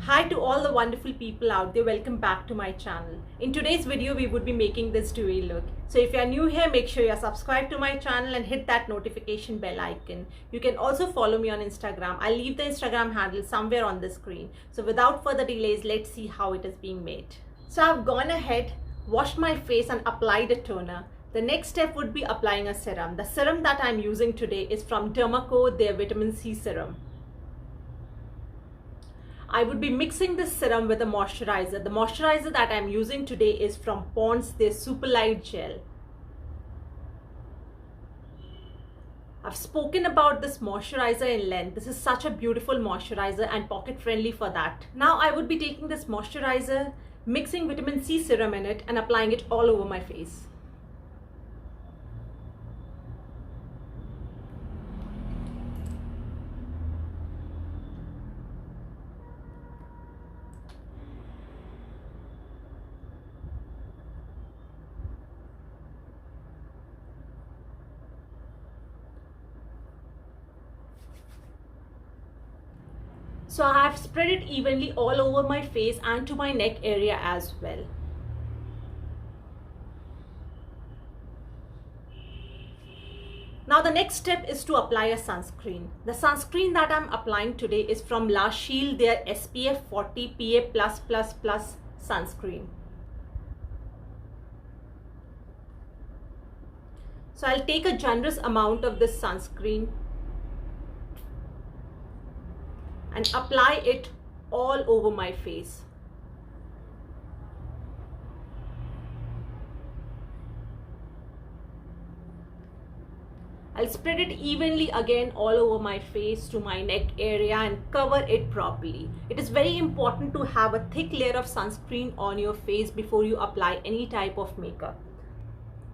Hi to all the wonderful people out there, welcome back to my channel. In today's video, we would be making this dewy look. So if you are new here, make sure you're subscribed to my channel and hit that notification bell icon. You can also follow me on Instagram. I'll leave the Instagram handle somewhere on the screen. So without further delays, let's see how it is being made. So I've gone ahead, washed my face and applied a toner. The next step would be applying a serum. The serum that I'm using today is from Dermaco, their vitamin C serum. I would be mixing this serum with a moisturizer. The moisturizer that I'm using today is from Pond's, their Super Light Gel. I've spoken about this moisturizer in length. This is such a beautiful moisturizer and pocket friendly for that. Now I would be taking this moisturizer, mixing vitamin C serum in it and applying it all over my face. So I have spread it evenly all over my face and to my neck area as well. Now the next step is to apply a sunscreen. The sunscreen that I'm applying today is from La Shield, their SPF 40 PA+++ sunscreen. So I'll take a generous amount of this sunscreen and apply it all over my face. I'll spread it evenly again all over my face to my neck area and cover it properly. It is very important to have a thick layer of sunscreen on your face before you apply any type of makeup.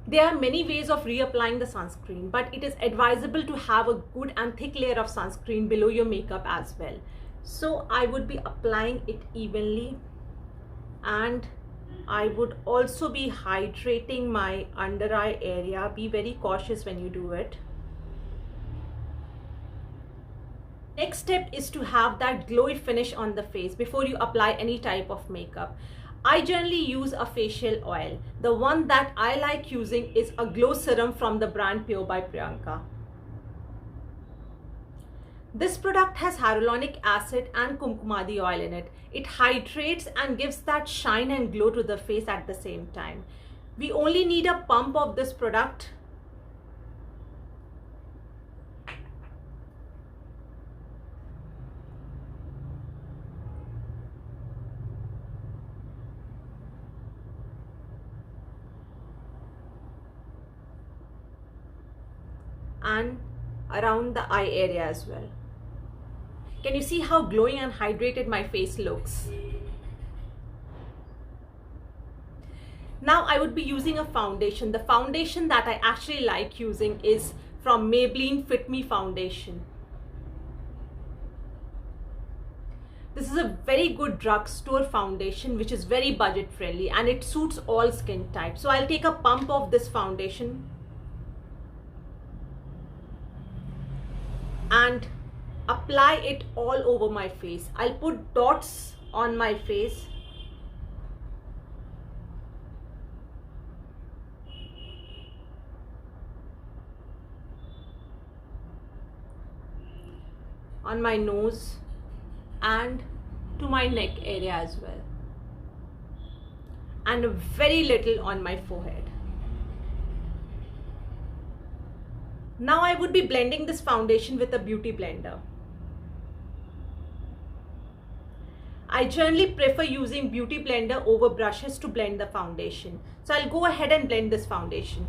There are many ways of reapplying the sunscreen, but it is advisable to have a good and thick layer of sunscreen below your makeup as well. So I would be applying it evenly and I would also be hydrating my under eye area. Be very cautious when you do it. Next step is to have that glowy finish on the face before you apply any type of makeup. I generally use a facial oil. The one that I like using is a glow serum from the brand Pure by Priyanka. This product has hyaluronic acid and kumkumadi oil in it. It hydrates and gives that shine and glow to the face at the same time. We only need a pump of this product. And around the eye area as well. Can you see how glowing and hydrated my face looks? Now I would be using a foundation. The foundation that I actually like using is from Maybelline Fit Me Foundation. This is a very good drugstore foundation which is very budget friendly and it suits all skin types. So I'll take a pump of this foundation and apply it all over my face. I'll put dots on my face on my nose and to my neck area as well, and very little on my forehead. Now I would be blending this foundation with a beauty blender. I generally prefer using beauty blender over brushes to blend the foundation. So I'll go ahead and blend this foundation.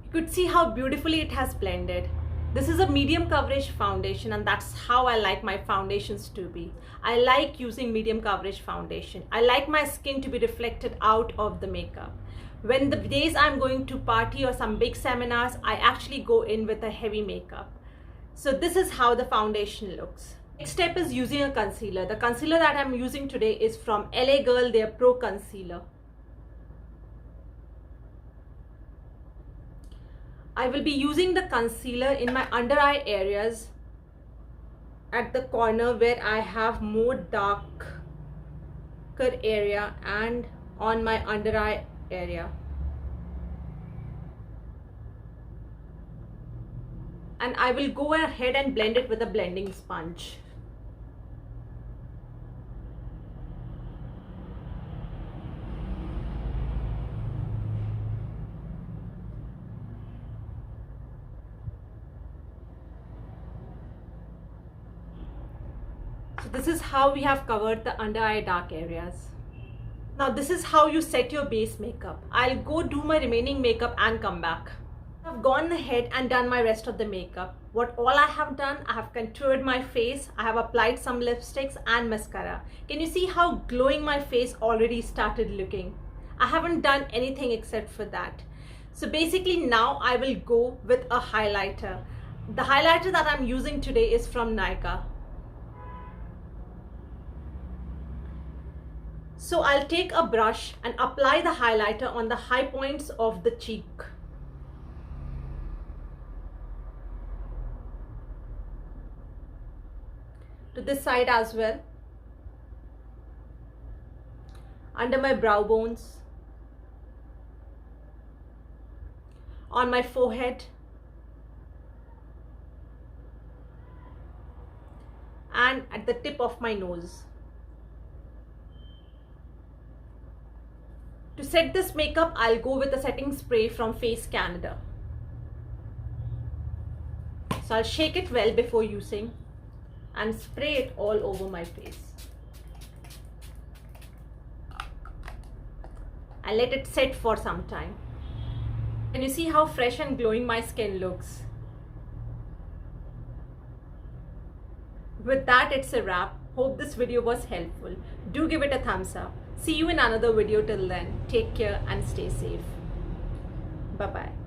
You could see how beautifully it has blended. This is a medium coverage foundation and that's how I like my foundations to be. I like using medium coverage foundation. I like my skin to be reflected out of the makeup. When the days I'm going to party or some big seminars, I actually go in with a heavy makeup. So this is how the foundation looks. Next step is using a concealer. The concealer that I'm using today is from LA Girl, their Pro Concealer. I will be using the concealer in my under eye areas at the corner where I have more darker area and on my under eye area. And I will go ahead and blend it with a blending sponge. So this is how we have covered the under eye dark areas. Now this is how you set your base makeup. I'll go do my remaining makeup and come back. I've gone ahead and done my rest of the makeup. What all I have done, I have contoured my face, I have applied some lipsticks and mascara. Can you see how glowing my face already started looking? I haven't done anything except for that. So basically now I will go with a highlighter. The highlighter that I'm using today is from Nykaa. So I'll take a brush and apply the highlighter on the high points of the cheek. To this side as well. Under my brow bones. On my forehead. And at the tip of my nose. To set this makeup, I'll go with a setting spray from Face Canada. So I'll shake it well before using and spray it all over my face. And let it set for some time. Can you see how fresh and glowing my skin looks? With that, it's a wrap. Hope this video was helpful. Do give it a thumbs up. See you in another video. Till then, take care and stay safe. Bye-bye.